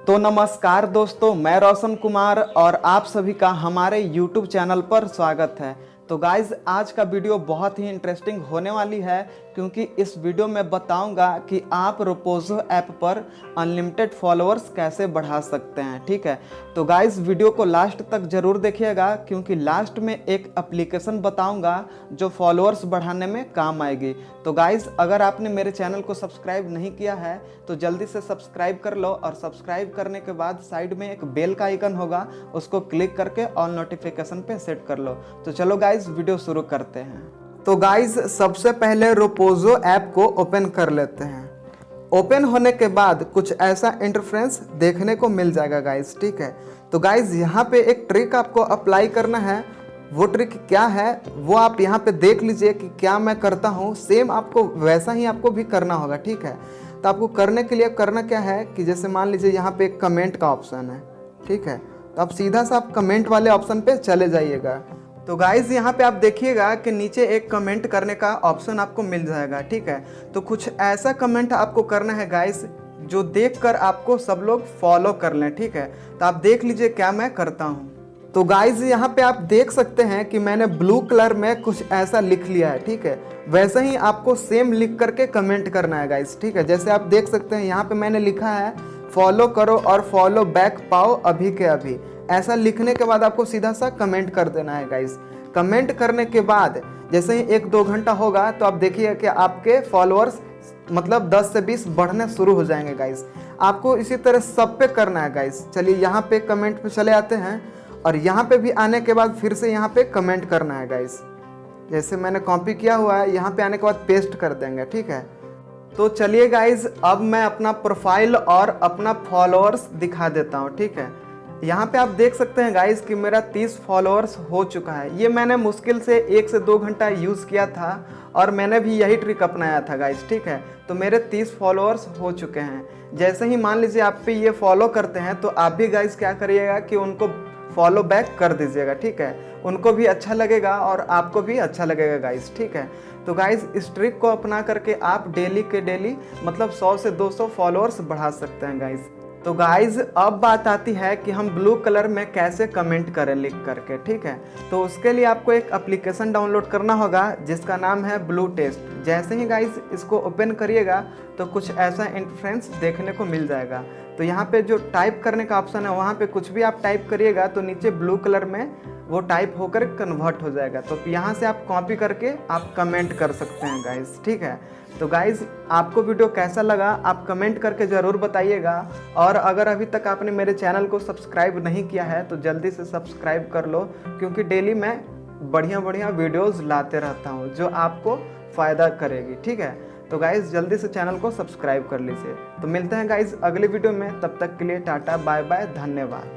तो नमस्कार दोस्तों, मैं रोशन कुमार और आप सभी का हमारे YouTube चैनल पर स्वागत है। तो गाइज आज का वीडियो बहुत ही इंटरेस्टिंग होने वाली है क्योंकि इस वीडियो में बताऊंगा कि आप रोपोसो ऐप पर अनलिमिटेड फॉलोअर्स कैसे बढ़ा सकते हैं। ठीक है, तो गाइज वीडियो को लास्ट तक ज़रूर देखिएगा क्योंकि लास्ट में एक एप्लीकेशन बताऊंगा जो फॉलोअर्स बढ़ाने में काम आएगी। तो गाइज अगर आपने मेरे चैनल को सब्सक्राइब नहीं किया है तो जल्दी से सब्सक्राइब कर लो और सब्सक्राइब करने के बाद साइड में एक बेल का आइकन होगा, उसको क्लिक करके ऑल नोटिफिकेशन पे सेट कर लो। तो चलो गाइज वीडियो शुरू करते हैं। तो गाइज सबसे पहले रोपोसो ऐप को ओपन कर लेते हैं। ओपन होने के बाद कुछ ऐसा इंटरफेरेंस देखने को मिल जाएगा गाइज। ठीक है, तो गाइज यहाँ पे एक ट्रिक आपको अप्लाई करना है। वो ट्रिक क्या है वो आप यहाँ पे देख लीजिए कि क्या मैं करता हूँ, सेम आपको वैसा ही आपको भी करना होगा। ठीक है, तो आपको करने के लिए करना क्या है कि जैसे मान लीजिए यहाँ पे एक कमेंट का ऑप्शन है। ठीक है, तो आप सीधा सा आप कमेंट वाले ऑप्शन पे चले जाइएगा। तो गाइज यहाँ पे आप देखिएगा कि नीचे एक कमेंट करने का ऑप्शन आपको मिल जाएगा। ठीक है, तो कुछ ऐसा कमेंट आपको करना है गाइज जो देखकर आपको सब लोग फॉलो कर लें। ठीक है, तो आप देख लीजिए क्या मैं करता हूँ। तो गाइज यहाँ पे आप देख सकते हैं कि मैंने ब्लू कलर में कुछ ऐसा लिख लिया है। ठीक है, वैसे ही आपको सेम लिख करके कमेंट करना है गाइज। ठीक है, जैसे आप देख सकते हैं यहाँ पे मैंने लिखा है फॉलो करो और फॉलो बैक पाओ अभी के अभी। ऐसा लिखने के बाद आपको सीधा सा कमेंट कर देना है गाइज। कमेंट करने के बाद जैसे ही 1-2 घंटा होगा तो आप देखिए कि आपके फॉलोअर्स मतलब 10 से 20 बढ़ने शुरू हो जाएंगे गाइज। आपको इसी तरह सब पे करना है गाइज। चलिए यहाँ पे कमेंट पे चले आते हैं और यहाँ पे भी आने के बाद फिर से यहाँ पे कमेंट करना है गाइज। जैसे मैंने कॉपी किया हुआ है यहाँ पे आने के बाद पेस्ट कर देंगे। ठीक है, तो चलिए गाइज अब मैं अपना प्रोफाइल और अपना फॉलोअर्स दिखा देता हूँ। ठीक है, यहाँ पे आप देख सकते हैं गाइज कि मेरा 30 फॉलोअर्स हो चुका है। ये मैंने मुश्किल से 1 से 2 घंटा यूज़ किया था और मैंने भी यही ट्रिक अपनाया था गाइज। ठीक है, तो मेरे 30 फॉलोअर्स हो चुके हैं। जैसे ही मान लीजिए आप पे ये फॉलो करते हैं तो आप भी गाइज क्या करिएगा कि उनको फॉलो बैक कर दीजिएगा। ठीक है, उनको भी अच्छा लगेगा और आपको भी अच्छा लगेगा गाइज। ठीक है, तो गाइज इस ट्रिक को अपना करके आप डेली के डेली मतलब 100 से 200 फॉलोअर्स बढ़ा सकते हैं गाइज। तो गाइज अब बात आती है कि हम ब्लू कलर में कैसे कमेंट करें लिख करके। ठीक है, तो उसके लिए आपको एक एप्लीकेशन डाउनलोड करना होगा जिसका नाम है ब्लू टेस्ट। जैसे ही गाइज इसको ओपन करिएगा तो कुछ ऐसा इंटरफेरेंस देखने को मिल जाएगा। तो यहाँ पे जो टाइप करने का ऑप्शन है वहाँ पे कुछ भी आप टाइप करिएगा तो नीचे ब्लू कलर में वो टाइप होकर कन्वर्ट हो जाएगा। तो यहाँ से आप कॉपी करके आप कमेंट कर सकते हैं गाइज। ठीक है, तो गाइज आपको वीडियो कैसा लगा आप कमेंट करके ज़रूर बताइएगा। और अगर अभी तक आपने मेरे चैनल को सब्सक्राइब नहीं किया है तो जल्दी से सब्सक्राइब कर लो क्योंकि डेली मैं बढ़िया बढ़िया वीडियोज़ लाते रहता हूँ जो आपको फ़ायदा करेगी। ठीक है, तो गाइज़ जल्दी से चैनल को सब्सक्राइब कर लीजिए। तो मिलते हैं गाइज़ अगले वीडियो में, तब तक के लिए टाटा बाय बाय, धन्यवाद।